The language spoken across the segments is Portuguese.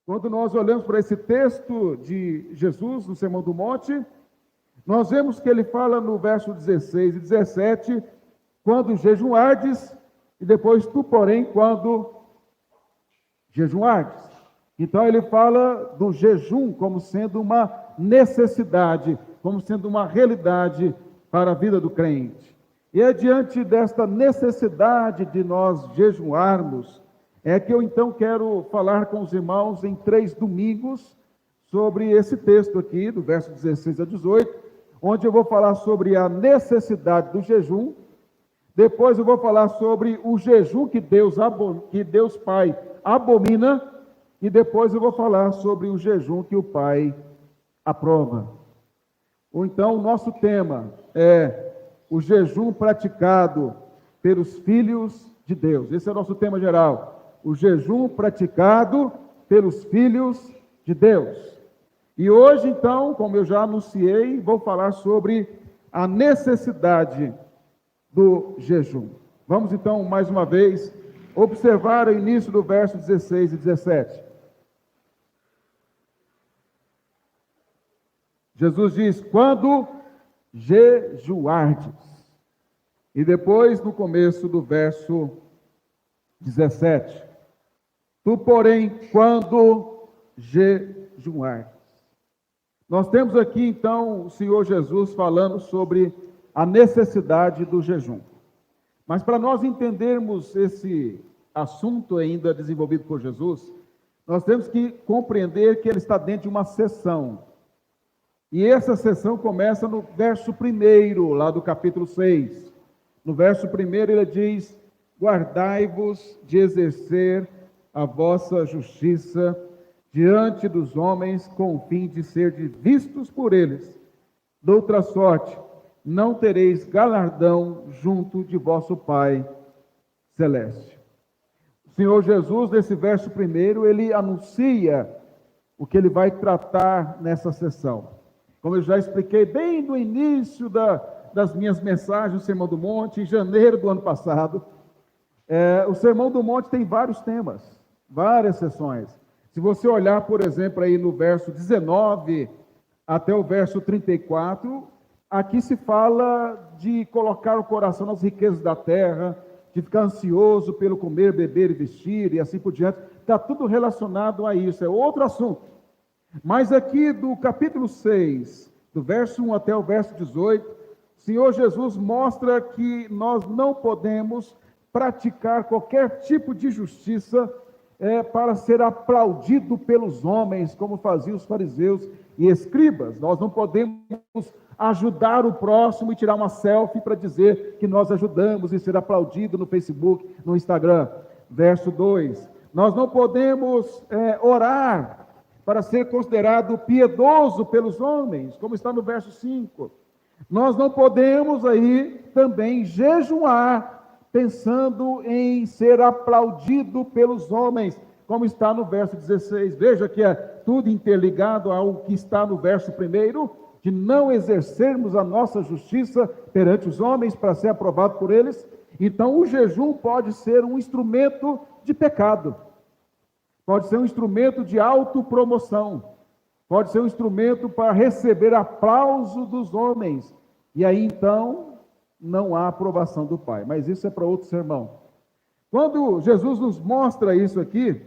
Quando nós olhamos para esse texto de Jesus no Sermão do Monte, nós vemos que ele fala no verso 16 e 17, quando jejuardes, e depois tu, porém, quando jejuardes. Então ele fala do jejum como sendo uma necessidade, como sendo uma realidade para a vida do crente. E é diante desta necessidade de nós jejuarmos, é que eu então quero falar com os irmãos em 3 domingos sobre esse texto aqui, do verso 16 a 18, onde eu vou falar sobre a necessidade do jejum. Depois eu vou falar sobre o jejum que Deus Pai abomina, e depois eu vou falar sobre o jejum que o Pai aprova. Ou então o nosso tema é o jejum praticado pelos filhos de Deus. Esse é o nosso tema geral. O jejum praticado pelos filhos de Deus. E hoje, então, como eu já anunciei, vou falar sobre a necessidade do jejum. Vamos, então, mais uma vez, observar o início do verso 16 e 17. Jesus diz, quando jejuardes. E depois, no começo do verso 17, tu, porém, quando jejuardes. Nós temos aqui, então, o Senhor Jesus falando sobre a necessidade do jejum. Mas para nós entendermos esse assunto ainda desenvolvido por Jesus, nós temos que compreender que ele está dentro de uma sessão. E essa sessão começa no verso 1, lá do capítulo 6. No verso 1 ele diz, guardai-vos de exercer a vossa justiça diante dos homens, com o fim de ser vistos por eles. De outra sorte, não tereis galardão junto de vosso Pai celeste. O Senhor Jesus, nesse verso 1, ele anuncia o que ele vai tratar nessa sessão. Como eu já expliquei bem no início das minhas mensagens do Sermão do Monte, em janeiro do ano passado, o Sermão do Monte tem vários temas, várias sessões. Se você olhar, por exemplo, aí no verso 19 até o verso 34, aqui se fala de colocar o coração nas riquezas da terra, de ficar ansioso pelo comer, beber e vestir, e assim por diante. Está tudo relacionado a isso, é outro assunto. Mas aqui do capítulo 6, do verso 1 até o verso 18, o Senhor Jesus mostra que nós não podemos praticar qualquer tipo de justiça para ser aplaudido pelos homens, como faziam os fariseus e escribas. Nós não podemos ajudar o próximo e tirar uma selfie para dizer que nós ajudamos e ser aplaudido no Facebook, no Instagram. Verso 2, nós não podemos orar para ser considerado piedoso pelos homens, como está no verso 5. Nós não podemos aí também jejuar, pensando em ser aplaudido pelos homens, como está no verso 16. Veja que é tudo interligado ao que está no verso 1, de não exercermos a nossa justiça perante os homens para ser aprovado por eles. Então o jejum pode ser um instrumento de pecado, pode ser um instrumento de autopromoção, pode ser um instrumento para receber aplauso dos homens, e aí então não há aprovação do Pai. Mas isso é para outro sermão. Quando Jesus nos mostra isso aqui,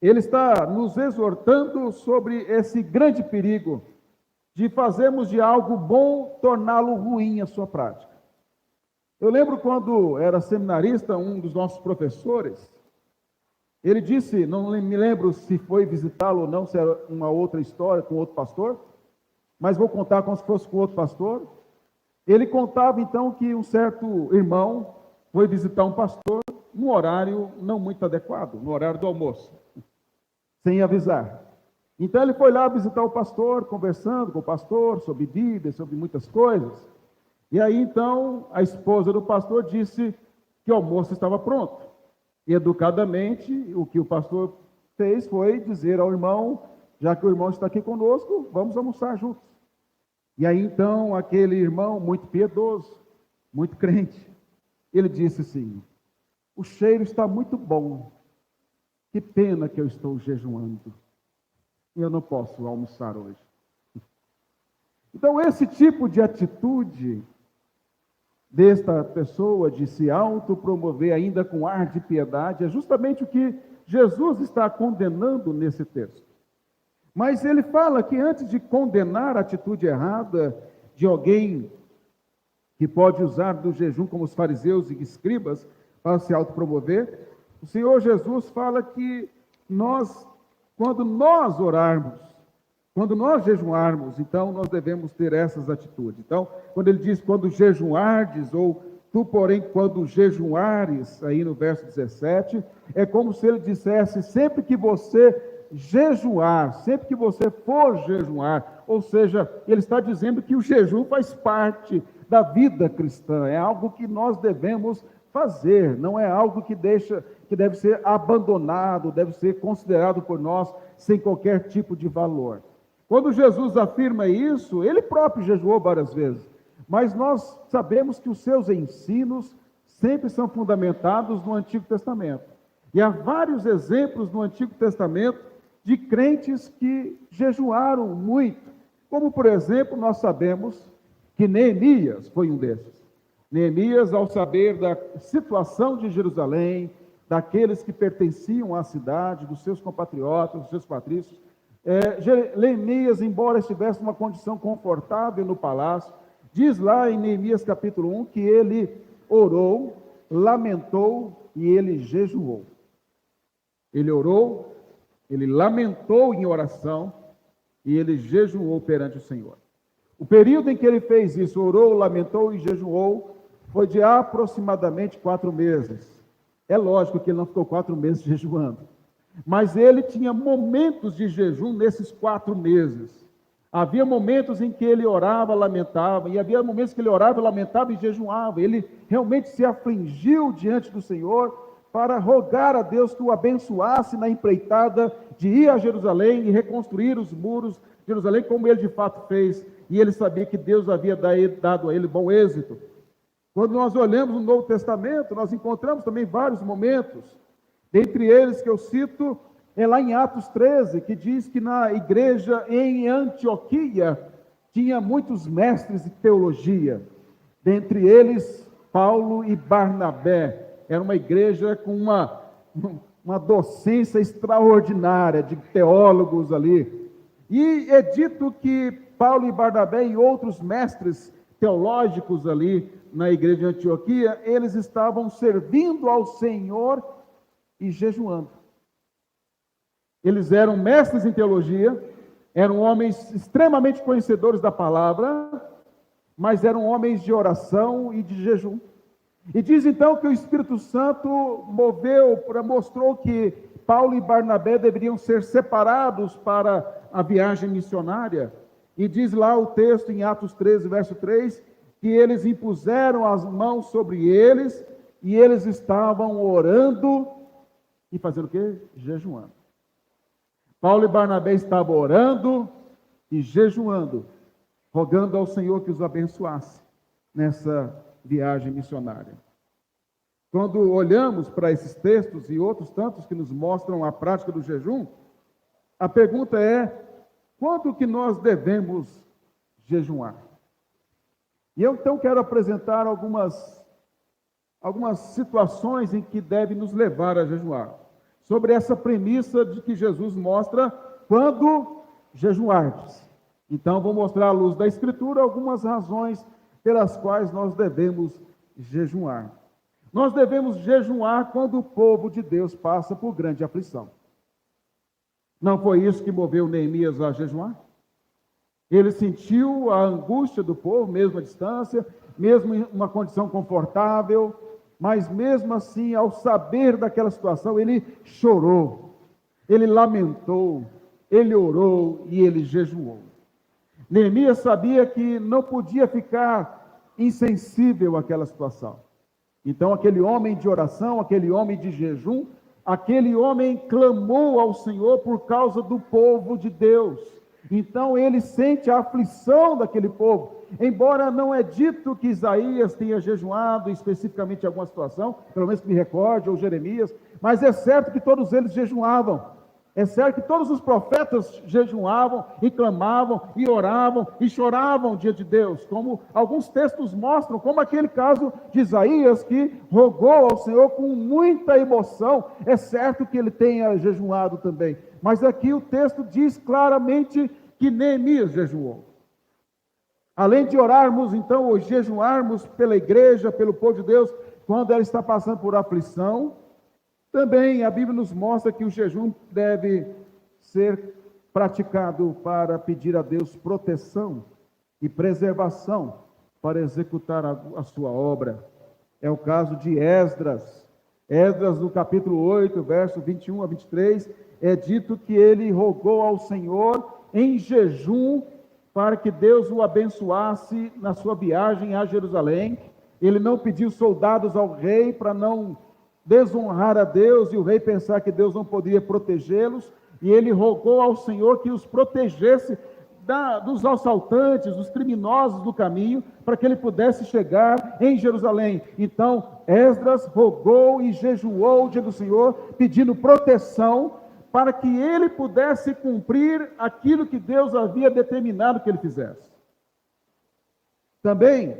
ele está nos exortando sobre esse grande perigo de fazermos de algo bom torná-lo ruim a sua prática. Eu lembro quando era seminarista, um dos nossos professores, ele disse, não me lembro se foi visitá-lo ou não, se era uma outra história com outro pastor, mas vou contar como se fosse com outro pastor. Ele contava então que um certo irmão foi visitar um pastor num horário não muito adequado, no horário do almoço, sem avisar. Então ele foi lá visitar o pastor, conversando com o pastor sobre Bíblia, sobre muitas coisas. E aí então a esposa do pastor disse que o almoço estava pronto. E educadamente o que o pastor fez foi dizer ao irmão, já que o irmão está aqui conosco, vamos almoçar juntos. E aí então aquele irmão muito piedoso, muito crente, ele disse assim, o cheiro está muito bom, que pena que eu estou jejuando. Eu não posso almoçar hoje. Então, esse tipo de atitude desta pessoa de se autopromover ainda com ar de piedade é justamente o que Jesus está condenando nesse texto. Mas ele fala que antes de condenar a atitude errada de alguém que pode usar do jejum como os fariseus e escribas para se autopromover, o Senhor Jesus fala que quando nós orarmos, quando nós jejuarmos, então nós devemos ter essas atitudes. Então, quando ele diz, quando jejuardes, ou tu, porém, quando jejuares, aí no verso 17, é como se ele dissesse, sempre que você jejuar, sempre que você for jejuar, ou seja, ele está dizendo que o jejum faz parte da vida cristã, é algo que nós devemos fazer, não é algo que deve ser abandonado, deve ser considerado por nós sem qualquer tipo de valor. Quando Jesus afirma isso, ele próprio jejuou várias vezes, mas nós sabemos que os seus ensinos sempre são fundamentados no Antigo Testamento. E há vários exemplos no Antigo Testamento de crentes que jejuaram muito, como por exemplo, nós sabemos que Neemias foi um desses. Neemias, ao saber da situação de Jerusalém, daqueles que pertenciam à cidade, dos seus compatriotas, dos seus patrícios, Neemias, embora estivesse numa condição confortável no palácio, diz lá em Neemias capítulo 1 que ele orou, lamentou e ele jejuou. Ele orou, ele lamentou em oração e ele jejuou perante o Senhor. O período em que ele fez isso, orou, lamentou e jejuou, foi de aproximadamente 4 meses. É lógico que ele não ficou 4 meses jejuando, mas ele tinha momentos de jejum nesses 4 meses. Havia momentos em que ele orava, lamentava, e havia momentos que ele orava, lamentava e jejuava. Ele realmente se afligiu diante do Senhor para rogar a Deus que o abençoasse na empreitada de ir a Jerusalém e reconstruir os muros de Jerusalém, como ele de fato fez, e ele sabia que Deus havia dado a ele bom êxito. Quando nós olhamos no Novo Testamento, nós encontramos também vários momentos, dentre eles que eu cito, é lá em Atos 13, que diz que na igreja em Antioquia tinha muitos mestres de teologia, dentre eles Paulo e Barnabé. Era uma igreja com uma docência extraordinária de teólogos ali. E é dito que Paulo e Barnabé e outros mestres teológicos ali na igreja de Antioquia, eles estavam servindo ao Senhor e jejuando. Eles eram mestres em teologia, eram homens extremamente conhecedores da palavra, mas eram homens de oração e de jejum. E diz então que o Espírito Santo mostrou que Paulo e Barnabé deveriam ser separados para a viagem missionária. E diz lá o texto em Atos 13, verso 3, que eles impuseram as mãos sobre eles e eles estavam orando e fazendo o quê? Jejuando. Paulo e Barnabé estavam orando e jejuando, rogando ao Senhor que os abençoasse nessa viagem missionária. Quando olhamos para esses textos e outros tantos que nos mostram a prática do jejum, a pergunta é: quando que nós devemos jejuar? E eu então quero apresentar algumas situações em que deve nos levar a jejuar, sobre essa premissa de que Jesus mostra quando jejuardes. Então vou mostrar à luz da Escritura algumas razões pelas quais nós devemos jejuar. Nós devemos jejuar quando o povo de Deus passa por grande aflição. Não foi isso que moveu Neemias a jejuar? Ele sentiu a angústia do povo, mesmo à distância, mesmo em uma condição confortável, mas mesmo assim, ao saber daquela situação, ele chorou, ele lamentou, ele orou e ele jejuou. Neemias sabia que não podia ficar insensível àquela situação. Então, aquele homem de oração, aquele homem de jejum, aquele homem clamou ao Senhor por causa do povo de Deus. Então, ele sente a aflição daquele povo. Embora não é dito que Isaías tenha jejuado especificamente em alguma situação, pelo menos que me recorde, ou Jeremias, mas é certo que todos eles jejuavam. É certo que todos os profetas jejuavam e clamavam e oravam e choravam diante de Deus, como alguns textos mostram, como aquele caso de Isaías que rogou ao Senhor com muita emoção. É certo que ele tenha jejuado também, mas aqui o texto diz claramente que Neemias jejuou. Além de orarmos, então, ou jejuarmos pela igreja, pelo povo de Deus, quando ela está passando por aflição, também a Bíblia nos mostra que o jejum deve ser praticado para pedir a Deus proteção e preservação para executar a sua obra. É o caso de Esdras. Esdras, no capítulo 8, verso 21 a 23, é dito que ele rogou ao Senhor em jejum para que Deus o abençoasse na sua viagem a Jerusalém. Ele não pediu soldados ao rei para não desonrar a Deus e o rei pensar que Deus não poderia protegê-los, e ele rogou ao Senhor que os protegesse dos assaltantes, dos criminosos do caminho, para que ele pudesse chegar em Jerusalém. Então, Esdras rogou e jejuou diante do Senhor, pedindo proteção, para que ele pudesse cumprir aquilo que Deus havia determinado que ele fizesse. Também,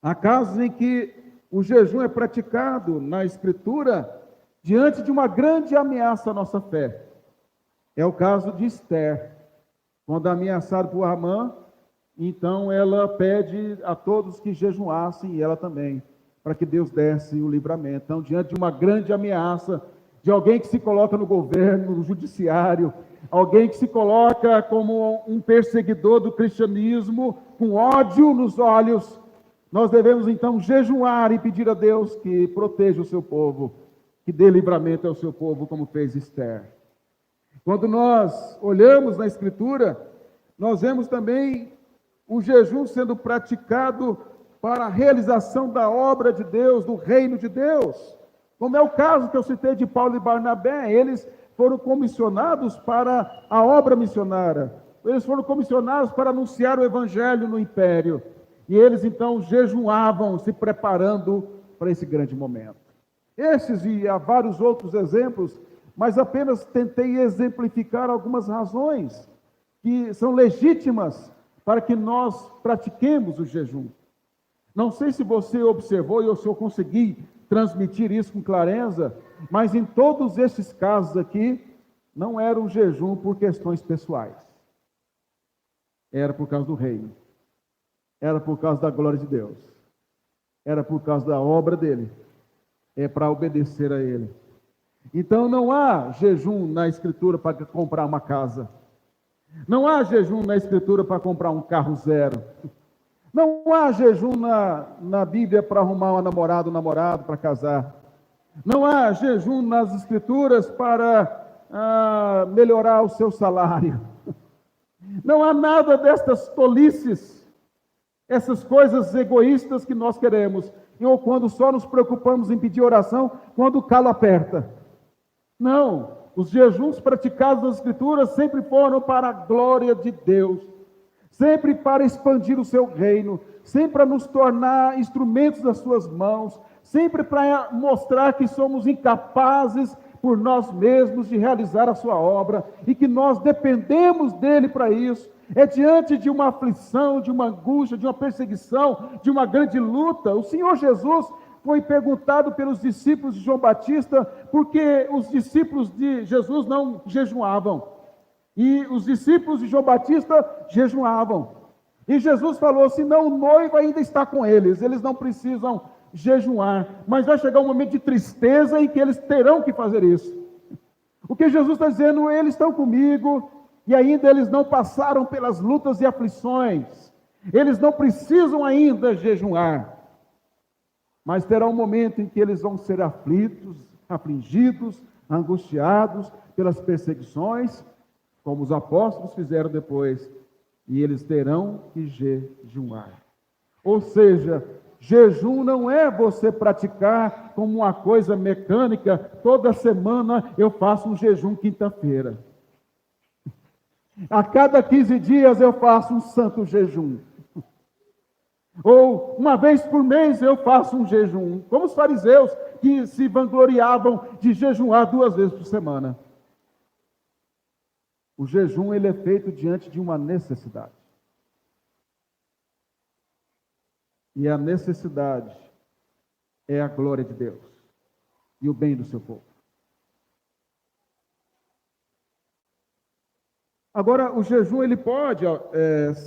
há casos em que o jejum é praticado na Escritura diante de uma grande ameaça à nossa fé. É o caso de Esther. Quando ameaçada por Amã, então ela pede a todos que jejuassem, e ela também, para que Deus desse o livramento. Então, diante de uma grande ameaça, de alguém que se coloca no governo, no judiciário, alguém que se coloca como um perseguidor do cristianismo, com ódio nos olhos, nós devemos então jejuar e pedir a Deus que proteja o seu povo, que dê livramento ao seu povo, como fez Esther. Quando nós olhamos na Escritura, nós vemos também o jejum sendo praticado para a realização da obra de Deus, do reino de Deus. Como é o caso que eu citei de Paulo e Barnabé, eles foram comissionados para a obra missionária. Eles foram comissionados para anunciar o evangelho no império. E eles então jejuavam, se preparando para esse grande momento. Esses e há vários outros exemplos, mas apenas tentei exemplificar algumas razões que são legítimas para que nós pratiquemos o jejum. Não sei se você observou e se eu consegui transmitir isso com clareza, mas em todos esses casos aqui, não era um jejum por questões pessoais. Era por causa do reino. Era por causa da glória de Deus. Era por causa da obra dele. É para obedecer a ele. Então não há jejum na Escritura para comprar uma casa. Não há jejum na Escritura para comprar um carro zero. Não há jejum na Bíblia para arrumar um namorado para casar. Não há jejum nas Escrituras para melhorar o seu salário. Não há nada destas tolices, essas coisas egoístas que nós queremos, ou quando só nos preocupamos em pedir oração, quando o calo aperta. Não, os jejuns praticados nas Escrituras sempre foram para a glória de Deus, sempre para expandir o seu reino, sempre para nos tornar instrumentos das suas mãos, sempre para mostrar que somos incapazes por nós mesmos de realizar a sua obra, e que nós dependemos dele para isso. É diante de uma aflição, de uma angústia, de uma perseguição, de uma grande luta. O Senhor Jesus foi perguntado pelos discípulos de João Batista, porque os discípulos de Jesus não jejuavam, e os discípulos de João Batista jejuavam. E Jesus falou: senão o noivo ainda está com eles não precisam jejuar, mas vai chegar um momento de tristeza em que eles terão que fazer isso. O que Jesus está dizendo: eles estão comigo, e ainda eles não passaram pelas lutas e aflições, eles não precisam ainda jejuar, mas terá um momento em que eles vão ser aflitos, afligidos, angustiados pelas perseguições, como os apóstolos fizeram depois, e eles terão que jejuar. Ou seja, jejum não é você praticar como uma coisa mecânica. Toda semana eu faço um jejum quinta-feira. A cada 15 dias eu faço um santo jejum. Ou uma vez por mês eu faço um jejum, como os fariseus que se vangloriavam de jejuar 2 vezes por semana. O jejum ele é feito diante de uma necessidade. E a necessidade é a glória de Deus e o bem do seu povo. Agora, o jejum ele pode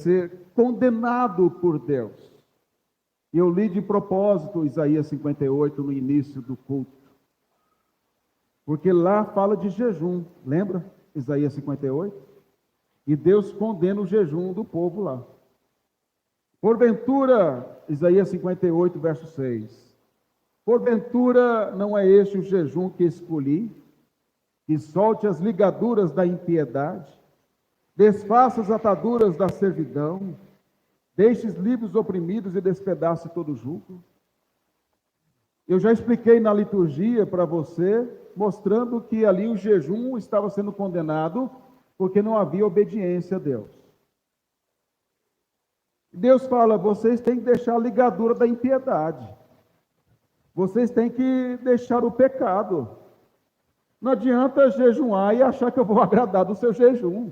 ser condenado por Deus. E eu li de propósito Isaías 58 no início do culto. Porque lá fala de jejum, lembra? Isaías 58. E Deus condena o jejum do povo lá. Porventura, Isaías 58, verso 6. Porventura não é este o jejum que escolhi, que solte as ligaduras da impiedade, desfaça as ataduras da servidão, deixe livres oprimidos e despedace todo jugo? Eu já expliquei na liturgia para você, mostrando que ali o jejum estava sendo condenado porque não havia obediência a Deus. Deus fala, vocês têm que deixar a ligadura da impiedade. Vocês têm que deixar o pecado. Não adianta jejuar e achar que eu vou agradar do seu jejum.